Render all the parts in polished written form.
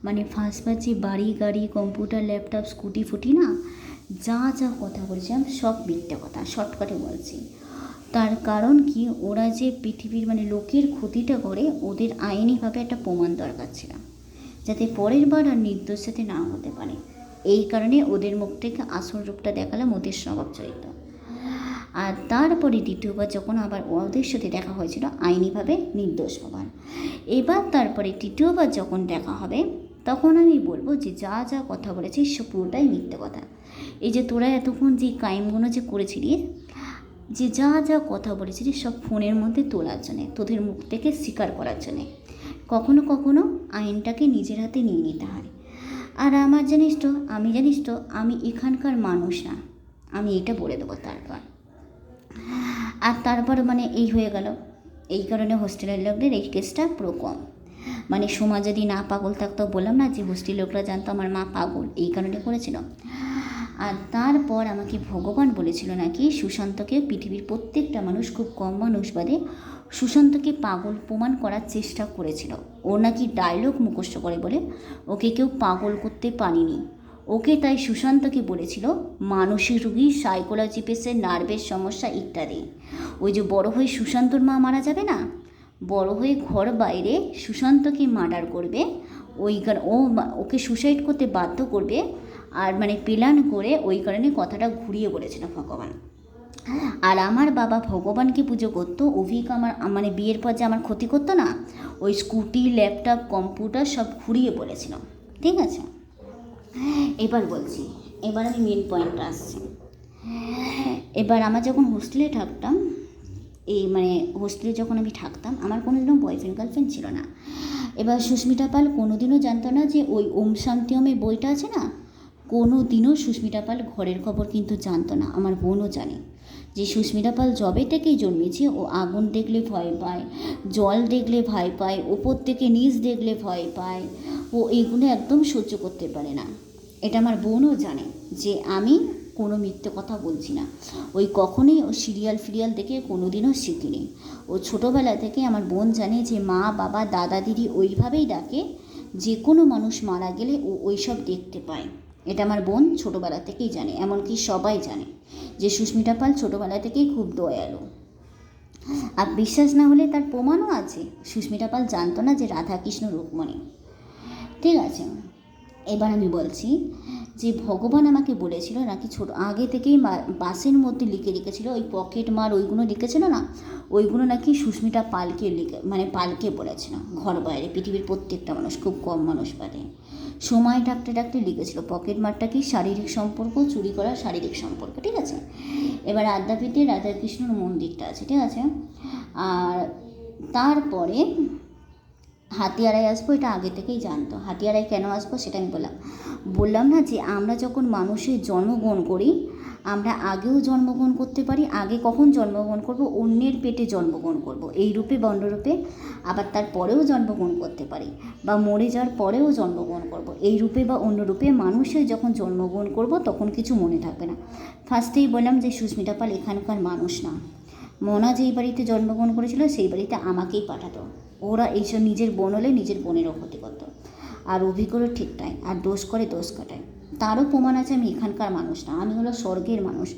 মানে ফার্স্টবার যে বাড়ি গাড়ি কম্পিউটার ল্যাপটপ স্কুটি ফুটি না, যা যা কথা বলেছিলাম সব মিথ্যে কথা, শর্টকাটে বলছি। তার কারণ কি, ওরা যে পৃথিবীর মানে লোকের ক্ষতিটা করে, ওদের আইনিভাবে একটা প্রমাণ দরকার ছিল, যাতে পরের বার আর নির্দোষ সাথে না হতে পারে। এই কারণে ওদের মুখ থেকে আসল রূপটা দেখালাম, ওদের স্বভাব চরিত্র। আর তারপরে দ্বিতীয়বার যখন আবার ওদের সাথে দেখা হয়েছিল আইনিভাবে নির্দোষ হবার, এবার তারপরে তৃতীয়বার যখন দেখা হবে তখন আমি বলবো যে যা যা কথা বলেছিস সব পুরোটাই মিথ্যে কথা। এই যে তোরা এতক্ষণ যে ক্রাইমগুলো যে করেছিলি, যে যা যা কথা বলেছিলি সব ফোনের মধ্যে তোলার জন্যে, তোদের মুখ থেকে স্বীকার করার জন্যে। কখনো কখনো আইনটাকে নিজের হাতে নিয়ে নিতে হয়। আর আমার জানিস তো আমি এখানকার মানুষ না, আমি এটা বলে দেবো। তারপর মানে এই হয়ে গেল। এই কারণে হোস্টেলের লোকদের এই কেসটা পুরো কম। মানে সোমা যদি না পাগল থাকতো, বললাম না যে হোস্টেল লোকরা জানতো আমার মা পাগল, এই কারণে করেছিল। আর তারপর আমাকে ভগবান বলেছিল নাকি সুশান্তকে পৃথিবীর প্রত্যেকটা মানুষ, খুব কম মানুষ বাদে, সুশান্তকে পাগল প্রমাণ করার চেষ্টা করেছিল। ও নাকি ডায়লগ মুখস্থ করে বলে ওকে কেউ পাগল করতে পারেনি। ওকে তাই সুশান্তকে বলেছিল মানসিক রোগী, সাইকোলজি পেশেন্ট, নার্ভের সমস্যা ইত্যাদি। ওই যে বড় হয়ে সুশান্তর মা মারা যাবে না, বড় হয়ে ঘর বাইরে সুশান্তকে মার্ডার করবে, ওকে সুসাইড করতে বাধ্য করবে, আর মানে প্ল্যান করে ওই কারণে কথাটা ঘুরিয়ে বলেছিল ভগবান। আর আমার বাবা ভগবানকে পুজো করতো, অভিক আমার মানে বিয়ের পর যে আমার ক্ষতি করতো না, ওই স্কুটি ল্যাপটপ কম্পিউটার সব ঘুরিয়ে বলেছিল। ঠিক আছে, এবার বলছি, এবার আমি মেন পয়েন্টটা আসছি। এবার আমার যখন হোস্টেলে থাকতাম, হোস্টেলে যখন আমি থাকতাম, আমার কোনোদিনও বয়ফ্রেন্ড গার্লফ্রেন্ড ছিল না। এবার সুস্মিতা পাল কোনোদিনও জানতো না যে ওই ওম শান্তি ওমের বইটা আছে না, কোনোদিনও সুস্মিতা পাল ঘরের খবর কিন্তু জানতো না। আমার বোনও জানে যে সুস্মিতা পাল যবে থেকেই জন্মেছে ও আগুন দেখলে ভয় পায়, জল দেখলে ভয় পায়, ওপর থেকে নিচ দেখলে ভয় পায়, ও এইগুলো একদম সহ্য করতে পারে না। এটা আমার বোনও জানে যে আমি কোনো মিথ্যে কথা বলছি না। ওই কখনোই ও সিরিয়াল দেখে কোনো দিনও শিখিনি। ও ছোটোবেলা থেকে আমার বোন জানে যে মা বাবা দাদা দিদি ওইভাবেই ডাকে, যে কোনো মানুষ মারা গেলে ও ওইসব দেখতে পায়। এটা আমার বোন ছোটোবেলা থেকেই জানে, এমনকি সবাই জানে যে সুস্মিতা পাল ছোটোবেলা থেকেই খুব দয়ালু। আর বিশ্বাস না হলে তার প্রমাণও আছে, সুস্মিতা পাল জানতো না যে রাধাকৃষ্ণ রুক্মণী। ঠিক আছে, এবার আমি বলছি যে ভগবান আমাকে বলেছিল নাকি আগে থেকেই বাসের মধ্যে লিখে রেখেছিল, ওই পকেট মার ওইগুলো লিখেছিল না, ওইগুলো নাকি সুস্মিতা পালকে পালকে বলেছিল ঘর বাইরে পৃথিবীর প্রত্যেকটা মানুষ, খুব কম মানুষ বাদে। সময় ডাকতে লিখেছিল পকেট মারটা কি শারীরিক সম্পর্ক, চুরি করা শারীরিক সম্পর্ক। ঠিক আছে, এবার আদ্যাপীঠে রাধাকৃষ্ণর মন্দিরটা আছে। ঠিক আছে, আর তারপরে হাতিয়ারায় আসবো, এটা আগে থেকেই জানতো। হাতিয়ারায় কেন আসবো সেটা আমি বললাম না যে আমরা যখন মানুষের জন্মগ্রহণ করি, আমরা আগেও জন্মগ্রহণ করতে পারি। আগে কখন জন্মগ্রহণ করব? অন্যের পেটে জন্মগ্রহণ করব, এই রূপে বন্ডরূপে। আবার তার পরেও জন্মগ্রহণ করতে পারি, বা মরে যাওয়ার পরেও জন্মগ্রহণ করব, এই রূপে বা অন্য রূপে। মানুষের যখন জন্মগ্রহণ করব তখন কিছু মনে থাকবে না। ফার্স্টেই বললাম যে সুস্মিতা পাল এখানকার মানুষ না। মনা যেই বাড়িতে জন্মগ্রহণ করেছিল সেই বাড়িতে আমাকেই পাঠাতো। ওরা এইসব নিজের বোন হলে নিজের বোনেরও ক্ষতি করতো। আর অভিজ্ঞরও ঠিক তাই, আর দোষ করে দোষ কাটায়। তারও প্রমাণ আছে আমি এখানকার মানুষ না, আমি হলো স্বর্গের মানুষ।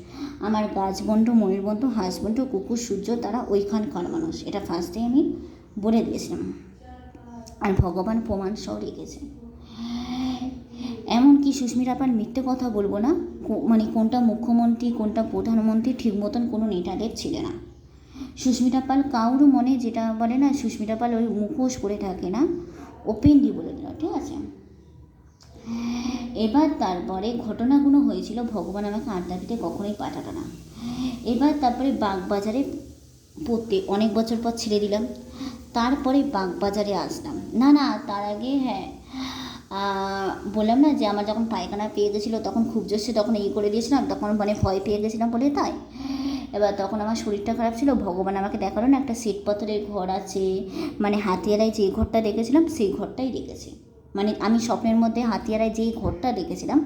আমার গাছবন্ধু, ময়ূরবন্ধু, হাঁসবন্ধু, কুকুর, সূর্য, তারা ওইখানকার মানুষ। এটা ফার্স্টে আমি বলে দিয়েছিলাম, আর ভগবান প্রমাণ সহ রেখেছে। এমনকি সুস্মিতা পাল মিথ্যে কথা বলবো না, মানে কোনটা মুখ্যমন্ত্রী কোনটা প্রধানমন্ত্রী ঠিক মতন কোনো নেতাদের ছিল না। সুস্মিতা পাল কারোর মনে যেটা বলে না, সুস্মিতা পাল ওই মুখোশ করে থাকে না, ওপেনলি বলে দিল। ঠিক আছে, এবার তারপরে ঘটনাগুলো হয়েছিল, ভগবান আমাকে আড্ডাপিতে কখনোই পাঠাতো না। এবার তারপরে বাগবাজারে পড়তে অনেক বছর পর ছেড়ে দিলাম। তারপরে বাগবাজারে আসলাম। না তার আগে বললাম না যে আমার যখন পায়খানা পেয়ে গেছিলো তখন খুব জোরসে তখন করে দিয়েছিলাম, তখন মানে ভয় পেয়ে গেছিলাম বলে তাই। এবার তখন আমার শরীরটা খারাপ ছিল, ভগবান আমাকে দেখালো না একটা শ্বেতপাথরের ঘর আছে, মানে হাতিয়ারায় যে ঘরটা দেখেছিলাম সেই ঘরটাই রেখেছি। মানে আমি স্বপ্নের মধ্যে হাতিয়ারায় যেই ঘরটা দেখেছিলাম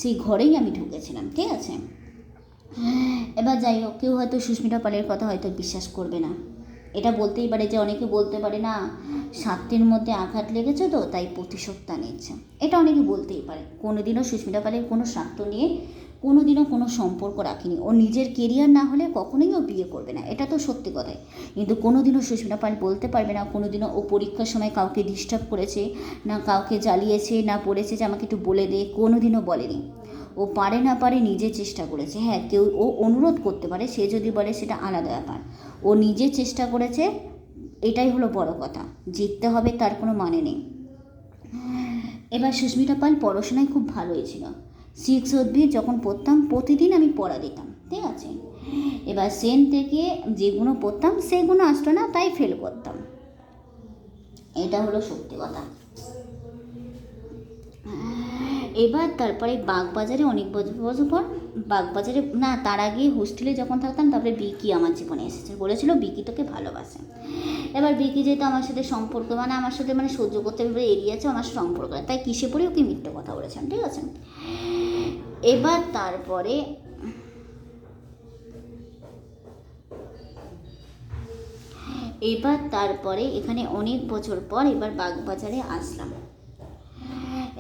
সেই ঘরেই আমি ঢুকেছিলাম। ঠিক আছে, এবার যাই হোক, কেউ হয়তো সুস্মিতা পালের কথা হয়তো বিশ্বাস করবে না, এটা বলতেই পারে যে অনেকে বলতে পারে না স্বার্থের মধ্যে আঘাত লেগেছে তো তাই প্রতিশোধটা নিচ্ছে, এটা অনেকে বলতেই পারে। কোনোদিনও সুস্মিতা পালের কোনো স্বার্থ নিয়ে কোনোদিনও কোনো সম্পর্ক রাখেনি। ও নিজের কেরিয়ার না হলে কখনোই ও বিয়ে করবে না, এটা তো সত্যি কথাই। কিন্তু কোনোদিনও সুস্মিতা পাল বলতে পারবে না কোনোদিনও ও পরীক্ষার সময় কাউকে ডিস্টার্ব করেছে, না কাউকে জ্বালিয়েছে, না বলেছে যে আমাকে একটু বলে দে, কোনোদিনও বলেনি। ও পারে না পারে নিজে চেষ্টা করেছে। হ্যাঁ, কেউ ও অনুরোধ করতে পারে, সে যদি বলে সেটা আলাদা ব্যাপার। ও নিজে চেষ্টা করেছে, এটাই হলো বড় কথা। জিততে হবে তার কোনো মানে নেই। এবার সুস্মিতা পাল পড়াশোনায় খুব ভালোই ছিল। 6 অবধি যখন পড়তাম প্রতিদিন আমি পড়া দিতাম, ঠিক আছে। এবার সেন থেকে যেগুলো পড়তাম সেগুলো আসতো না, তাই ফেল করতাম, এটা হলো সত্যি কথা। এবার তারপরে বাগবাজারে অনেক বছর পর, বাগবাজারে না, তার আগে হোস্টেলে যখন থাকতাম তারপরে বিকি আমার জীবনে এসেছে। বলেছিল বিকি তোকে ভালোবাসে। এবার বিকি যেহেতু আমার সাথে সম্পর্ক মানে আমার সাথে মানে সহ্য করতে এড়িয়েছে আমার সম্পর্ক, তাই কিসে পড়ে ওকে মিথ্যে কথা বলেছেন, ঠিক আছে। এবার তারপরে এখানে অনেক বছর পর এবার বাগবাজারে আসলাম।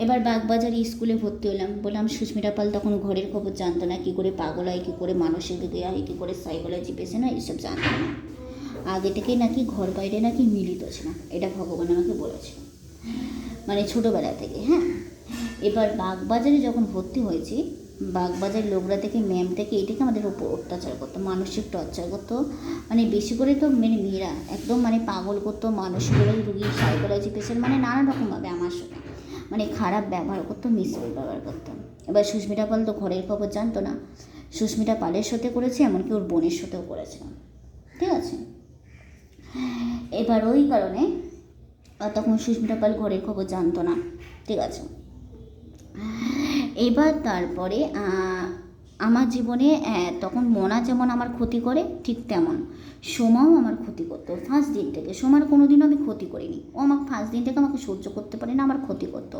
এবার বাগবাজারে স্কুলে ভর্তি হলাম। বললাম সুস্মিতা পাল তখন ঘরের খবর জানতো না, কী করে পাগল হয়, কী করে মানসিক দিকে হয়, কী করে সাইকোলজি পেশেন্ট হয়, এইসব জানতো না। আগে থেকেই নাকি ঘর বাইরে নাকি মিলিত ছিল, এটা ভগবান আমাকে বলেছিল, মানে ছোটোবেলা থেকে। হ্যাঁ, এবার বাগবাজারে যখন ভর্তি হয়েছি, বাগবাজারের লোকরা থেকে ম্যাম থেকে এটাকে আমাদের উপর অত্যাচার করতো, মানসিক টর্চার করতো। মানে বেশি করে তো মানে মেয়েরা একদম মানে পাগল করতো, মানসিক রুগী, সাইকোলজি পেশেন্ট, মানে নানা রকমভাবে আমার সাথে মানে খারাপ ব্যবহার করতো, মিসবিহেভ ব্যবহার করতো। এবার সুস্মিতা পাল তো ঘরের খবর জানতো না। সুস্মিতা পালের সাথে করেছে, এমনকি ওর বোনের সাথেও করেছিলাম, ঠিক আছে। এবার ওই কারণে তখন সুস্মিতা পাল ঘরের খবর জানতো না, ঠিক আছে। এবার তারপরে আমার জীবনে তখন মনা যেমন আমার ক্ষতি করে, ঠিক তেমন সোমাও আমার ক্ষতি করতো ফার্স্ট দিন থেকে। সোমার কোনোদিনও আমি ক্ষতি করিনি, ও আমাকে ফার্স্ট দিন থেকে আমাকে সহ্য করতে পারে না, আমার ক্ষতি করতো।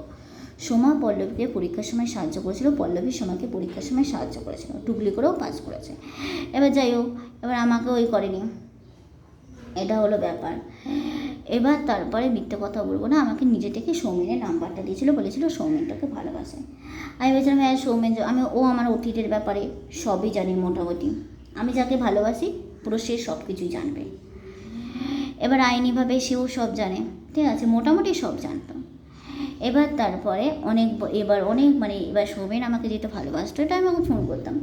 সোমা পল্লবীকে পরীক্ষার সময় সাহায্য করেছিল, পল্লবী সোমাকে পরীক্ষার সময় সাহায্য করেছিল, টুকলি করেও পাস করেছে। এবার যাই হোক, এবার আমাকে ওই করেনি, এটা হলো ব্যাপার। এবার তারপরে মিথ্যে কথা বলবো না, আমাকে নিজে থেকে সৌমেনের নাম্বারটা দিয়েছিল, বলেছিল সৌমেনটাকে ভালোবাসে। আমি বলছিলাম হ্যাঁ সৌমেন, ও আমার অতীতের ব্যাপারে সবই জানি মোটামুটি, আমি যাকে ভালোবাসি পুরো সে সব কিছুই জানবে। এবার আইনিভাবে সেও সব জানে, ঠিক আছে, মোটামুটি সব জানতো। এবার তারপরে এবার সৌমেন আমাকে যেহেতু ভালোবাসতো, এটা আমি ওকে ফোন করতাম।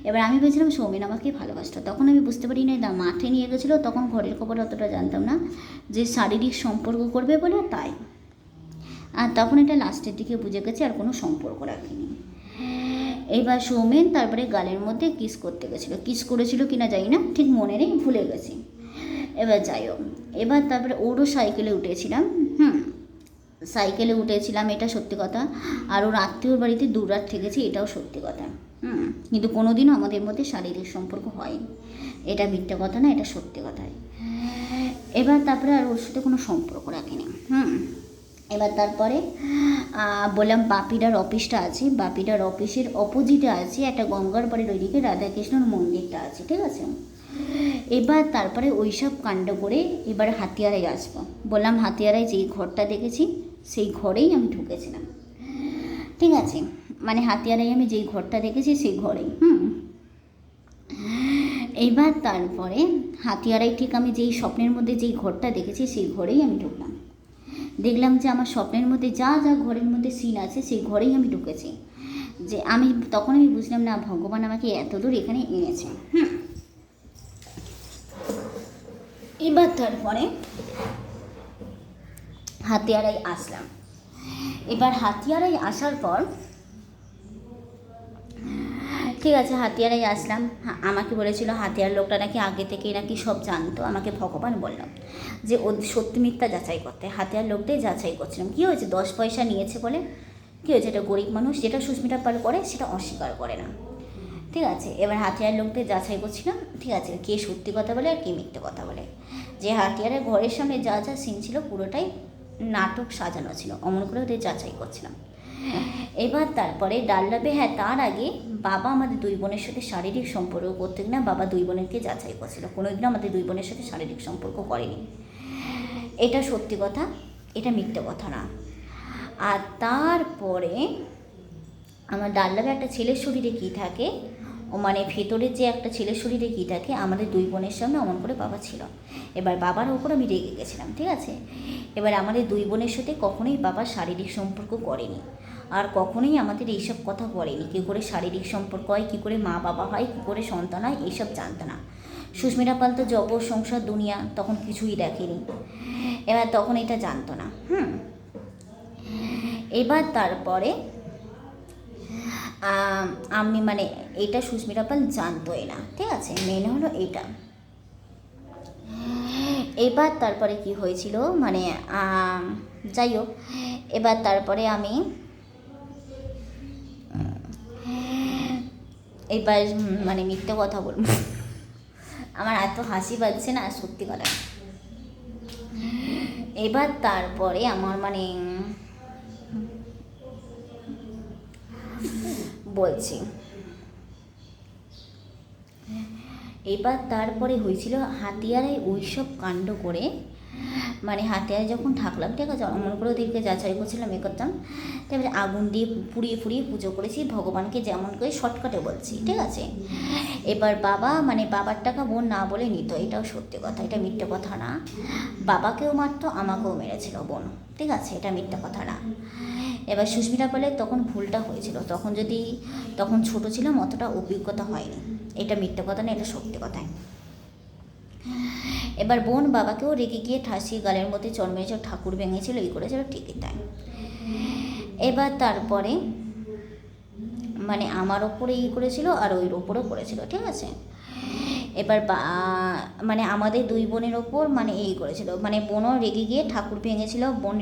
এবার আমি বলছিলাম সৌমেন আমাকে ভালোবাসতো, তখন আমি বুঝতে পারি না, মাঠে নিয়ে গেছিলো, তখন ঘরের খবর অতটা জানতাম না যে শারীরিক সম্পর্ক করবে বলে, তাই। আর তখন এটা লাস্টের দিকে বুঝে গেছে, আর কোনো সম্পর্ক রাখিনি। এবার সৌমেন তারপরে গালের মধ্যে কিস করতে গেছিলো, কিস করেছিল কিনা জানি না, ঠিক মনে নেই, ভুলে গেছি। এবার যাই হোক, এবার তারপরে ওরও সাইকেলে উঠেছিলাম, সাইকেলে উঠেছিলাম, এটা সত্যি কথা। আর ওর আত্মীয়র বাড়িতে 2 রাত থেকেছি, এটাও সত্যি কথা। কিন্তু কোনোদিনও আমাদের মধ্যে শারীরিক সম্পর্ক হয়নি, এটা মিথ্যে কথা না, এটা সত্যি কথাই। এবার তারপরে আর ওর সাথে কোনো সম্পর্ক রাখিনি। এবার তারপরে বললাম বাপিডার অফিসটা আছে, বাপিডার অফিসের অপোজিটে আছে একটা গঙ্গার বাড়ির ওইদিকে রাধাকৃষ্ণর মন্দিরটা আছে, ঠিক আছে। এবার তারপরে ওই সব কাণ্ড করে এবার হাতিয়ারায় আসবো। বললাম হাতিয়ারায় যেই ঘরটা দেখেছি সেই ঘরেই আমি ঢুকেছিলাম, ঠিক আছে, মানে হাতিয়ারায় আমি যেই ঘরটা দেখেছি সেই ঘরেই। এইবার তারপরে হাতিয়ারায় ঠিক আমি যেই স্বপ্নের মধ্যে যেই ঘরটা দেখেছি সেই ঘরেই আমি ঢুকলাম। দেখলাম যে আমার স্বপ্নের মধ্যে যা যা ঘরের মধ্যে সিন আছে সেই ঘরেই আমি ঢুকেছি। যে তখন আমি বুঝলাম না, ভগবান আমাকে এত দূর এখানে এনেছে। এবার তারপরে হাতিয়ারায় আসলাম। এবার হাতিয়ারায় আসার পর ঠিক আছে, হাতিয়ারায় আসলাম। আমাকে বলেছিল হাতিয়ার লোকটা নাকি আগে থেকেই নাকি সব জানতো, আমাকে ভগবান বললাম যে ও সত্যি মিথ্যা যাচাই করতে। হাতিয়ার লোকটাই যাচাই করছিলাম। কী হয়েছে, 10 পয়সা নিয়েছে বলে কী হয়েছে, এটা গরিব মানুষ, যেটা সুস্মিতা পাল করে সেটা অস্বীকার করে না, ঠিক আছে। এবার হাতিয়ার লোকদের যাচাই করছিলাম, ঠিক আছে, কে সত্যি কথা বলে আর কে মিথ্যে কথা বলে। যে হাতিয়ারের ঘরের সামনে যা যা সিন ছিল পুরোটাই নাটক সাজানো ছিল, অমন করে ওদের যাচাই করছিলাম। এবার তারপরে ডাল্লাবে, হ্যাঁ তার আগে বাবা আমাদের দুই বোনের সাথে শারীরিক সম্পর্ক করতে না, বাবা দুই বোনেরকে যাচাই করছিল, কোনোদিনও আমাদের দুই বোনের সাথে শারীরিক সম্পর্ক করেনি। এটা সত্যি কথা, এটা মিথ্যে কথা না। আর তারপরে আমার ডাল্লাবে একটা ছেলের শরীরে কী থাকে, ও মানে ভেতরে যে একটা ছেলের শরীরে কী থাকে, আমাদের দুই বোনের সামনে অমন করে বাবা ছিল। এবার বাবার ওপর আমি রেগে গেছিলাম, ঠিক আছে। এবার আমাদের দুই বোনের সাথে কখনোই বাবা শারীরিক সম্পর্ক করেনি, আর কখনোই আমাদের এইসব কথা বলেনি, কী করে শারীরিক সম্পর্ক হয়, কী করে মা বাবা হয়, কী করে সন্তান হয়, এইসব জানতো না। সুস্মিতা পাল তো জগৎ সংসার দুনিয়া তখন কিছুই দেখেনি, এবার তখন এটা জানতো না। এবার তারপরে আমি মানে এটা সুস্মিতা পাল জানতোই না, ঠিক আছে, মেন হলো এটা। এবার তারপরে কি হয়েছিল মানে যাই হোক, এবার তারপরে আমি এবার মানে মিথ্যে কথা বলবো, আমার এত হাসি পাচ্ছে না সত্যি কথা। এবার তারপরে আমার মানে বলছি, এবার তারপরে হয়েছিল হাতিয়ারায় ওইসব কাণ্ড করে, মানে হাতিয়ায় যখন থাকলাম, ঠিক আছে, অমন করে ওদেরকে যাচাই করছিলাম, এ করতাম, তারপরে আগুন দিয়ে পুড়িয়ে ফুড়িয়ে পুজো করেছি ভগবানকে, যেমন করে শর্টকাটে বলছি, ঠিক আছে। এবার বাবা মানে বাবার টাকা বোন না বলে নিত, এটাও সত্যি কথা, এটা মিথ্যে কথা না। বাবাকেও মারতো, আমাকেও মেরেছিল বোন, ঠিক আছে, এটা মিথ্যে কথা না। এবার সুস্মিতা পালের তখন ভুলটা হয়েছিল, তখন ছোট ছিলাম, অতটা অভিজ্ঞতা হয়নি, এটা মিথ্যে কথা না, এটা সত্যি কথাই। এবার বোন বাবাকেও রেগে গিয়ে ঠাসিয়ে গালের মধ্যে চড় মেরেছিল, ঠাকুর ভেঙেছিল, এই করেছিল, ঠিকই তাই। এবার তারপরে মানে আমার ওপরে করেছিল আর ওর ওপরও করেছিল, ঠিক আছে। এবার মানে আমাদের দুই বোনের ওপর মানে করেছিল, মানে বোনও রেগে গিয়ে ঠাকুর ভেঙেছিল, বোন